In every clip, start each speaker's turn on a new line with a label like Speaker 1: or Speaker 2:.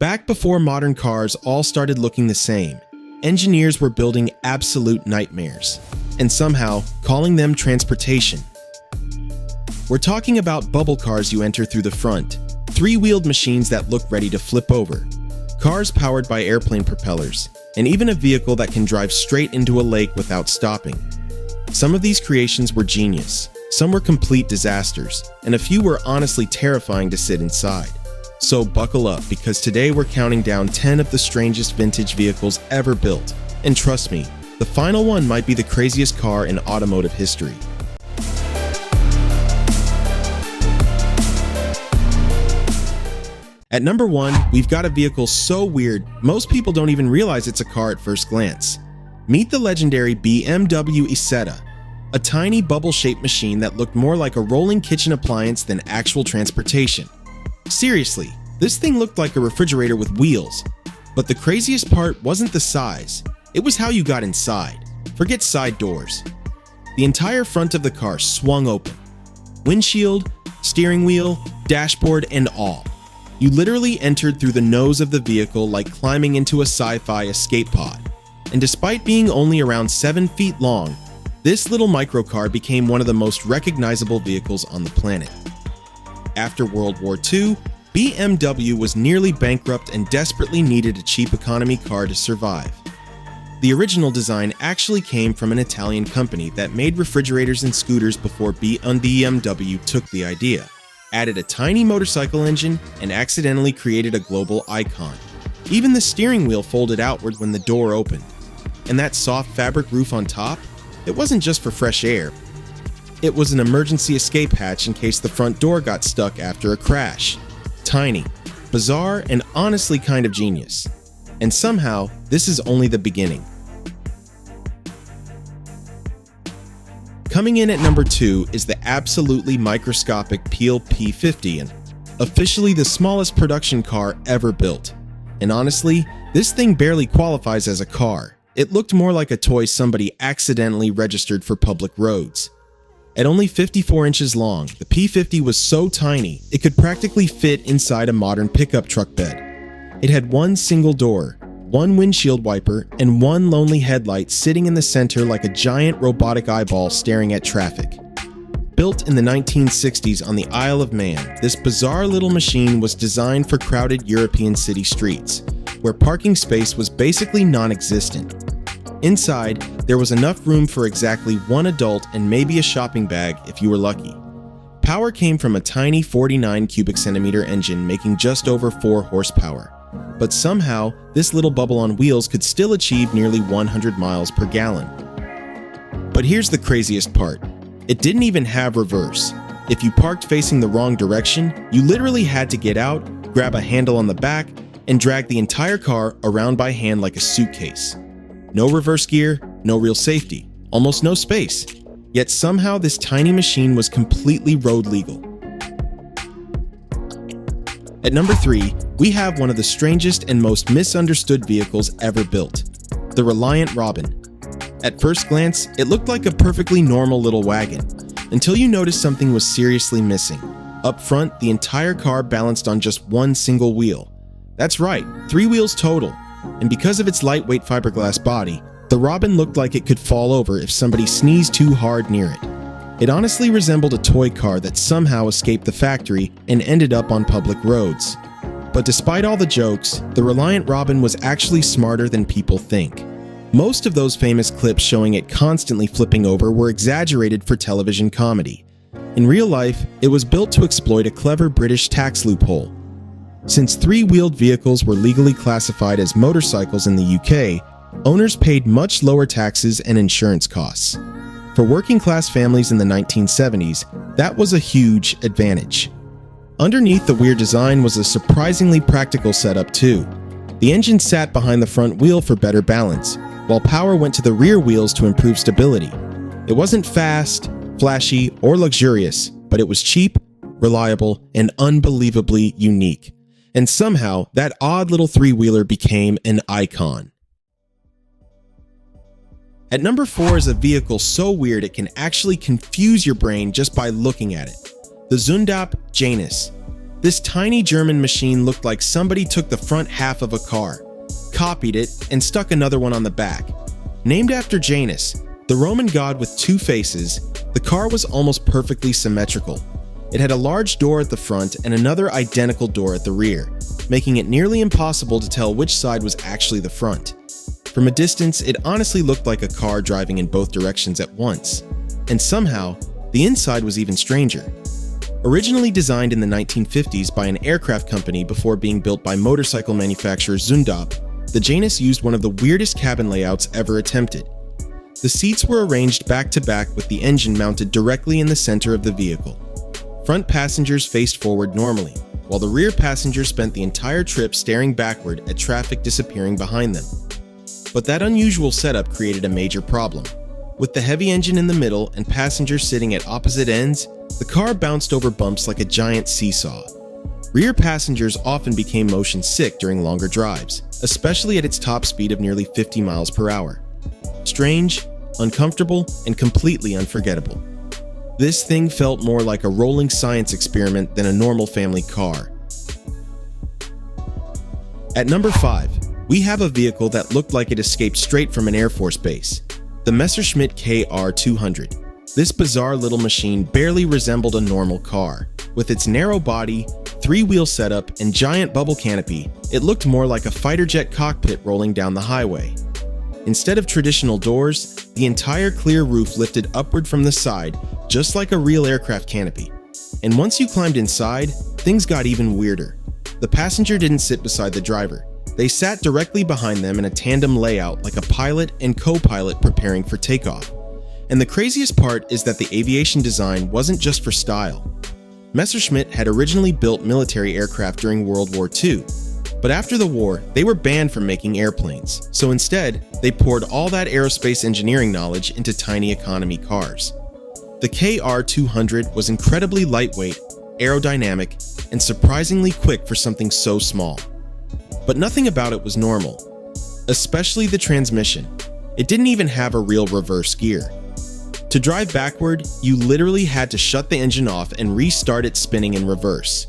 Speaker 1: Back before modern cars all started looking the same, engineers were building absolute nightmares, and somehow calling them transportation. We're talking about bubble cars you enter through the front, three-wheeled machines that look ready to flip over, cars powered by airplane propellers, and even a vehicle that can drive straight into a lake without stopping. Some of these creations were genius, some were complete disasters, and a few were honestly terrifying to sit inside. So buckle up, because today we're counting down 10 of the strangest vintage vehicles ever built. And trust me, the final one might be the craziest car in automotive history. At number 1, we've got a vehicle so weird, most people don't even realize it's a car at first glance. Meet the legendary BMW Isetta, a tiny bubble-shaped machine that looked more like a rolling kitchen appliance than actual transportation. Seriously, this thing looked like a refrigerator with wheels. But the craziest part wasn't the size, it was how you got inside. Forget side doors. The entire front of the car swung open. Windshield, steering wheel, dashboard, and all. You literally entered through the nose of the vehicle like climbing into a sci-fi escape pod. And despite being only around 7 feet long, this little microcar became one of the most recognizable vehicles on the planet. After World War II, BMW was nearly bankrupt and desperately needed a cheap economy car to survive. The original design actually came from an Italian company that made refrigerators and scooters before BMW took the idea, added a tiny motorcycle engine, and accidentally created a global icon. Even the steering wheel folded outward when the door opened. And that soft fabric roof on top? It wasn't just for fresh air. It was an emergency escape hatch in case the front door got stuck after a crash. Tiny, bizarre, and honestly kind of genius. And somehow, this is only the beginning. Coming in at number 2 is the absolutely microscopic Peel P50, and officially the smallest production car ever built. And honestly, this thing barely qualifies as a car. It looked more like a toy somebody accidentally registered for public roads. At only 54 inches long, the P50 was so tiny, it could practically fit inside a modern pickup truck bed. It had one single door, one windshield wiper, and one lonely headlight sitting in the center like a giant robotic eyeball staring at traffic. Built in the 1960s on the Isle of Man, this bizarre little machine was designed for crowded European city streets, where parking space was basically non-existent. Inside, there was enough room for exactly one adult and maybe a shopping bag if you were lucky. Power came from a tiny 49 cubic centimeter engine making just over 4 horsepower. But somehow, this little bubble on wheels could still achieve nearly 100 miles per gallon. But here's the craziest part. It didn't even have reverse. If you parked facing the wrong direction, you literally had to get out, grab a handle on the back, and drag the entire car around by hand like a suitcase. No reverse gear, no real safety, almost no space. Yet somehow this tiny machine was completely road legal. At number 3, we have one of the strangest and most misunderstood vehicles ever built, the Reliant Robin. At first glance, it looked like a perfectly normal little wagon, until you noticed something was seriously missing. Up front, the entire car balanced on just one single wheel. That's right, 3 wheels total. And because of its lightweight fiberglass body, the Robin looked like it could fall over if somebody sneezed too hard near it. It honestly resembled a toy car that somehow escaped the factory and ended up on public roads. But despite all the jokes, the Reliant Robin was actually smarter than people think. Most of those famous clips showing it constantly flipping over were exaggerated for television comedy. In real life, it was built to exploit a clever British tax loophole. Since 3-wheeled vehicles were legally classified as motorcycles in the UK, owners paid much lower taxes and insurance costs. For working-class families in the 1970s, that was a huge advantage. Underneath the weird design was a surprisingly practical setup too. The engine sat behind the front wheel for better balance, while power went to the rear wheels to improve stability. It wasn't fast, flashy, or luxurious, but it was cheap, reliable, and unbelievably unique. And somehow, that odd little 3-wheeler became an icon. At number 4 is a vehicle so weird it can actually confuse your brain just by looking at it. The Zundap Janus. This tiny German machine looked like somebody took the front half of a car, copied it, and stuck another one on the back. Named after Janus, the Roman god with two faces, the car was almost perfectly symmetrical. It had a large door at the front and another identical door at the rear, making it nearly impossible to tell which side was actually the front. From a distance, it honestly looked like a car driving in both directions at once. And somehow, the inside was even stranger. Originally designed in the 1950s by an aircraft company before being built by motorcycle manufacturer Zundap, the Janus used one of the weirdest cabin layouts ever attempted. The seats were arranged back to back with the engine mounted directly in the center of the vehicle. Front passengers faced forward normally, while the rear passengers spent the entire trip staring backward at traffic disappearing behind them. But that unusual setup created a major problem. With the heavy engine in the middle and passengers sitting at opposite ends, the car bounced over bumps like a giant seesaw. Rear passengers often became motion sick during longer drives, especially at its top speed of nearly 50 miles per hour. Strange, uncomfortable, and completely unforgettable. This thing felt more like a rolling science experiment than a normal family car. At number 5, we have a vehicle that looked like it escaped straight from an Air Force base, the Messerschmitt KR200. This bizarre little machine barely resembled a normal car. With its narrow body, three-wheel setup, and giant bubble canopy, it looked more like a fighter jet cockpit rolling down the highway. Instead of traditional doors, the entire clear roof lifted upward from the side, just like a real aircraft canopy. And once you climbed inside, things got even weirder. The passenger didn't sit beside the driver. They sat directly behind them in a tandem layout like a pilot and co-pilot preparing for takeoff. And the craziest part is that the aviation design wasn't just for style. Messerschmitt had originally built military aircraft during World War II, but after the war, they were banned from making airplanes, so instead, they poured all that aerospace engineering knowledge into tiny economy cars. The KR200 was incredibly lightweight, aerodynamic, and surprisingly quick for something so small. But nothing about it was normal, especially the transmission. It didn't even have a real reverse gear. To drive backward, you literally had to shut the engine off and restart it spinning in reverse.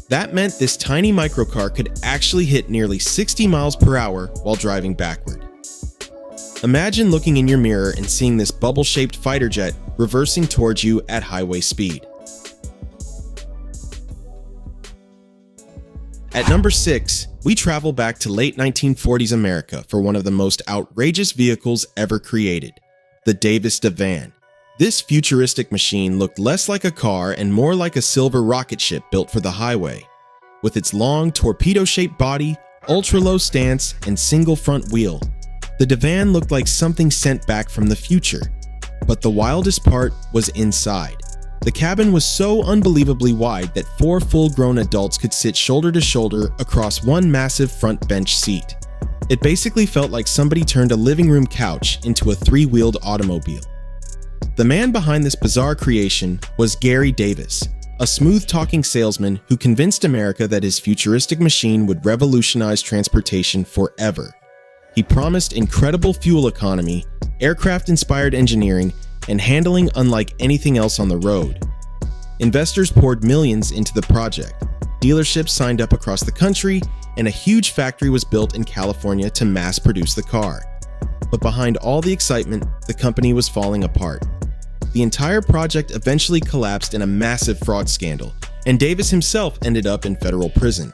Speaker 1: That meant this tiny microcar could actually hit nearly 60 miles per hour while driving backward. Imagine looking in your mirror and seeing this bubble-shaped fighter jet reversing towards you at highway speed. At number 6, we travel back to late 1940s America for one of the most outrageous vehicles ever created, the Davis Divan. This futuristic machine looked less like a car and more like a silver rocket ship built for the highway. With its long, torpedo-shaped body, ultra-low stance, and single front wheel, the Divan looked like something sent back from the future. But the wildest part was inside. The cabin was so unbelievably wide that 4 full-grown adults could sit shoulder to shoulder across one massive front bench seat. It basically felt like somebody turned a living room couch into a 3-wheeled automobile. The man behind this bizarre creation was Gary Davis, a smooth-talking salesman who convinced America that his futuristic machine would revolutionize transportation forever. He promised incredible fuel economy, aircraft-inspired engineering, and handling unlike anything else on the road. Investors poured millions into the project. Dealerships signed up across the country, and a huge factory was built in California to mass-produce the car. But behind all the excitement, the company was falling apart. The entire project eventually collapsed in a massive fraud scandal, and Davis himself ended up in federal prison.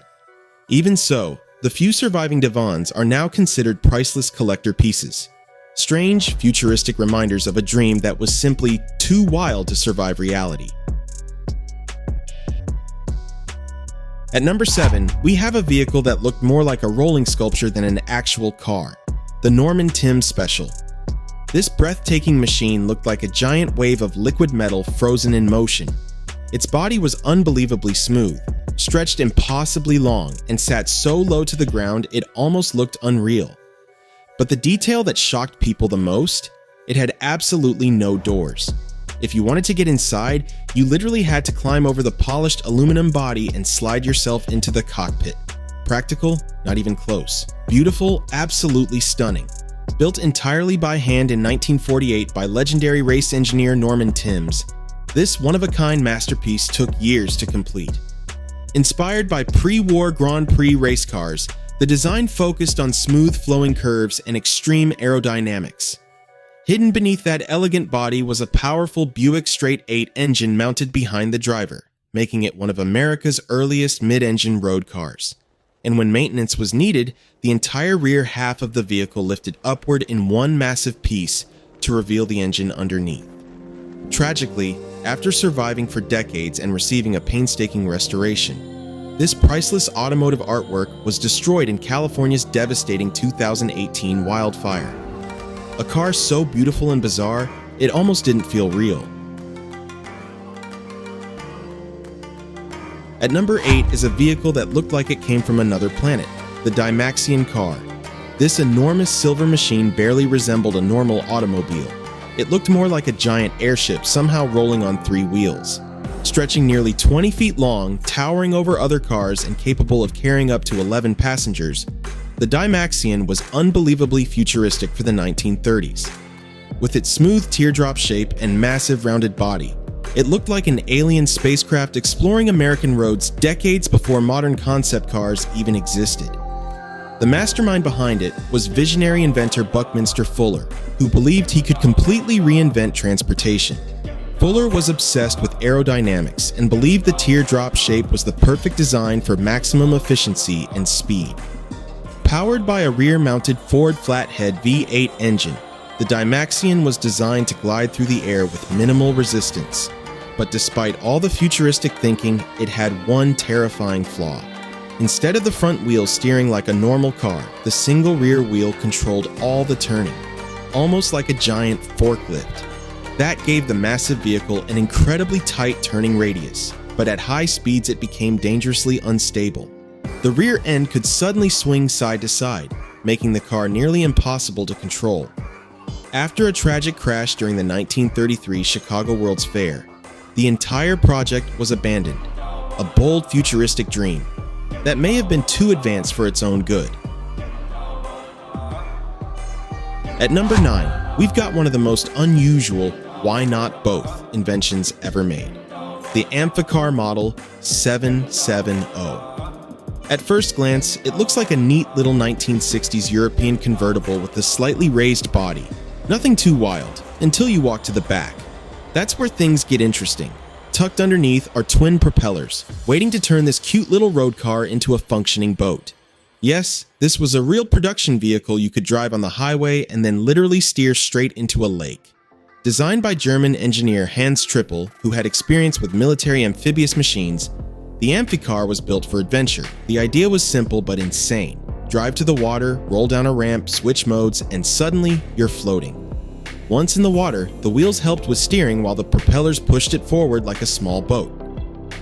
Speaker 1: Even so, the few surviving Divans are now considered priceless collector pieces. Strange, futuristic reminders of a dream that was simply too wild to survive reality. At number 7, we have a vehicle that looked more like a rolling sculpture than an actual car, the Norman Timms Special. This breathtaking machine looked like a giant wave of liquid metal frozen in motion. Its body was unbelievably smooth, stretched impossibly long, and sat so low to the ground it almost looked unreal. But the detail that shocked people the most? It had absolutely no doors. If you wanted to get inside, you literally had to climb over the polished aluminum body and slide yourself into the cockpit. Practical? Not even close. Beautiful? Absolutely stunning. Built entirely by hand in 1948 by legendary race engineer Norman Timms, this one-of-a-kind masterpiece took years to complete. Inspired by pre-war Grand Prix race cars, the design focused on smooth flowing curves and extreme aerodynamics. Hidden beneath that elegant body was a powerful Buick Straight 8 engine mounted behind the driver, making it one of America's earliest mid-engine road cars. And when maintenance was needed, the entire rear half of the vehicle lifted upward in one massive piece to reveal the engine underneath. Tragically, after surviving for decades and receiving a painstaking restoration, this priceless automotive artwork was destroyed in California's devastating 2018 wildfire. A car so beautiful and bizarre, it almost didn't feel real. At number 8 is a vehicle that looked like it came from another planet, the Dymaxion Car. This enormous silver machine barely resembled a normal automobile. It looked more like a giant airship somehow rolling on 3 wheels. Stretching nearly 20 feet long, towering over other cars and capable of carrying up to 11 passengers, the Dymaxion was unbelievably futuristic for the 1930s. With its smooth teardrop shape and massive rounded body, it looked like an alien spacecraft exploring American roads decades before modern concept cars even existed. The mastermind behind it was visionary inventor Buckminster Fuller, who believed he could completely reinvent transportation. Fuller was obsessed with aerodynamics and believed the teardrop shape was the perfect design for maximum efficiency and speed. Powered by a rear-mounted Ford flathead V8 engine, the Dymaxion was designed to glide through the air with minimal resistance. But despite all the futuristic thinking, it had one terrifying flaw. Instead of the front wheel steering like a normal car, the single rear wheel controlled all the turning, almost like a giant forklift. That gave the massive vehicle an incredibly tight turning radius, but at high speeds it became dangerously unstable. The rear end could suddenly swing side to side, making the car nearly impossible to control. After a tragic crash during the 1933 Chicago World's Fair, the entire project was abandoned, a bold futuristic dream that may have been too advanced for its own good. At number 9, we've got one of the most unusual why not both inventions ever made, the Amphicar Model 770. At first glance, it looks like a neat little 1960s European convertible with a slightly raised body. Nothing too wild, until you walk to the back. That's where things get interesting. Tucked underneath are twin propellers, waiting to turn this cute little road car into a functioning boat. Yes, this was a real production vehicle you could drive on the highway and then literally steer straight into a lake. Designed by German engineer Hans Trippel, who had experience with military amphibious machines, the Amphicar was built for adventure. The idea was simple but insane. Drive to the water, roll down a ramp, switch modes, and suddenly you're floating. Once in the water, the wheels helped with steering while the propellers pushed it forward like a small boat.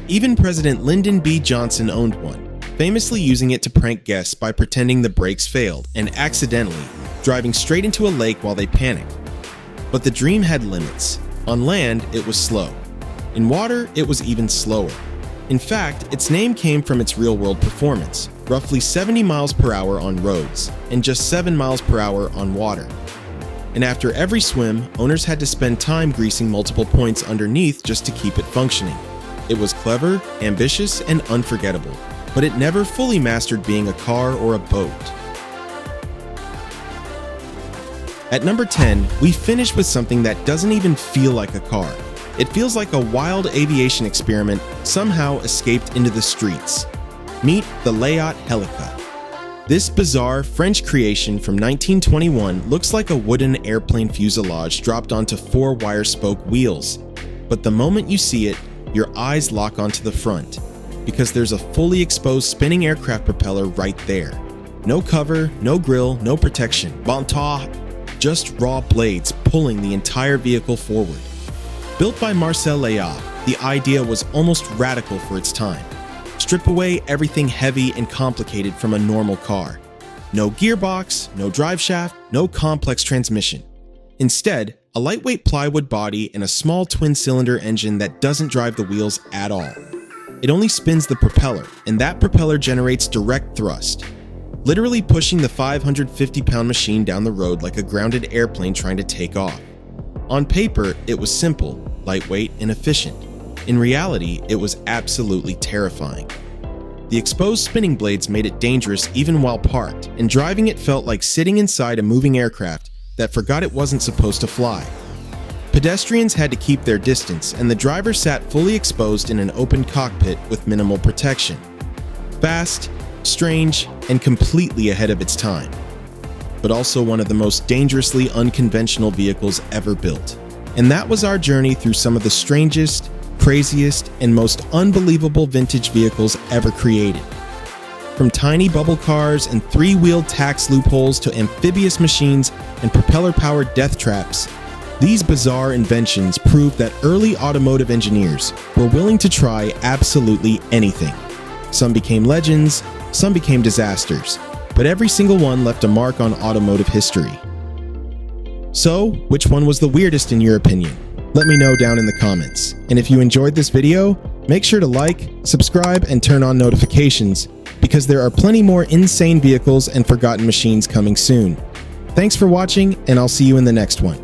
Speaker 1: Even President Lyndon B. Johnson owned one, famously using it to prank guests by pretending the brakes failed and accidentally driving straight into a lake while they panicked. But the dream had limits. On land, it was slow. In water, it was even slower. In fact, its name came from its real-world performance, roughly 70 miles per hour on roads, and just 7 miles per hour on water. And after every swim, owners had to spend time greasing multiple points underneath just to keep it functioning. It was clever, ambitious, and unforgettable, but it never fully mastered being a car or a boat. At number 10, we finish with something that doesn't even feel like a car. It feels like a wild aviation experiment somehow escaped into the streets. Meet the Leyat Hélica. This bizarre French creation from 1921 looks like a wooden airplane fuselage dropped onto 4 wire-spoke wheels. But the moment you see it, your eyes lock onto the front, because there's a fully exposed spinning aircraft propeller right there. No cover, no grille, no protection. Just raw blades pulling the entire vehicle forward. Built by Marcel Leyat, the idea was almost radical for its time. Strip away everything heavy and complicated from a normal car. No gearbox, no drive shaft, no complex transmission. Instead, a lightweight plywood body and a small twin-cylinder engine that doesn't drive the wheels at all. It only spins the propeller, and that propeller generates direct thrust, literally pushing the 550-pound machine down the road like a grounded airplane trying to take off. On paper, it was simple, lightweight, and efficient. In reality, it was absolutely terrifying. The exposed spinning blades made it dangerous even while parked, and driving it felt like sitting inside a moving aircraft that forgot it wasn't supposed to fly. Pedestrians had to keep their distance, and the driver sat fully exposed in an open cockpit with minimal protection. Fast, strange, and completely ahead of its time. But also one of the most dangerously unconventional vehicles ever built. And that was our journey through some of the strangest, craziest, and most unbelievable vintage vehicles ever created. From tiny bubble cars and three-wheeled tax loopholes to amphibious machines and propeller-powered death traps, these bizarre inventions proved that early automotive engineers were willing to try absolutely anything. Some became legends, some became disasters, but every single one left a mark on automotive history. So, which one was the weirdest in your opinion? Let me know down in the comments. And if you enjoyed this video, make sure to like, subscribe, and turn on notifications, because there are plenty more insane vehicles and forgotten machines coming soon. Thanks for watching, and I'll see you in the next one.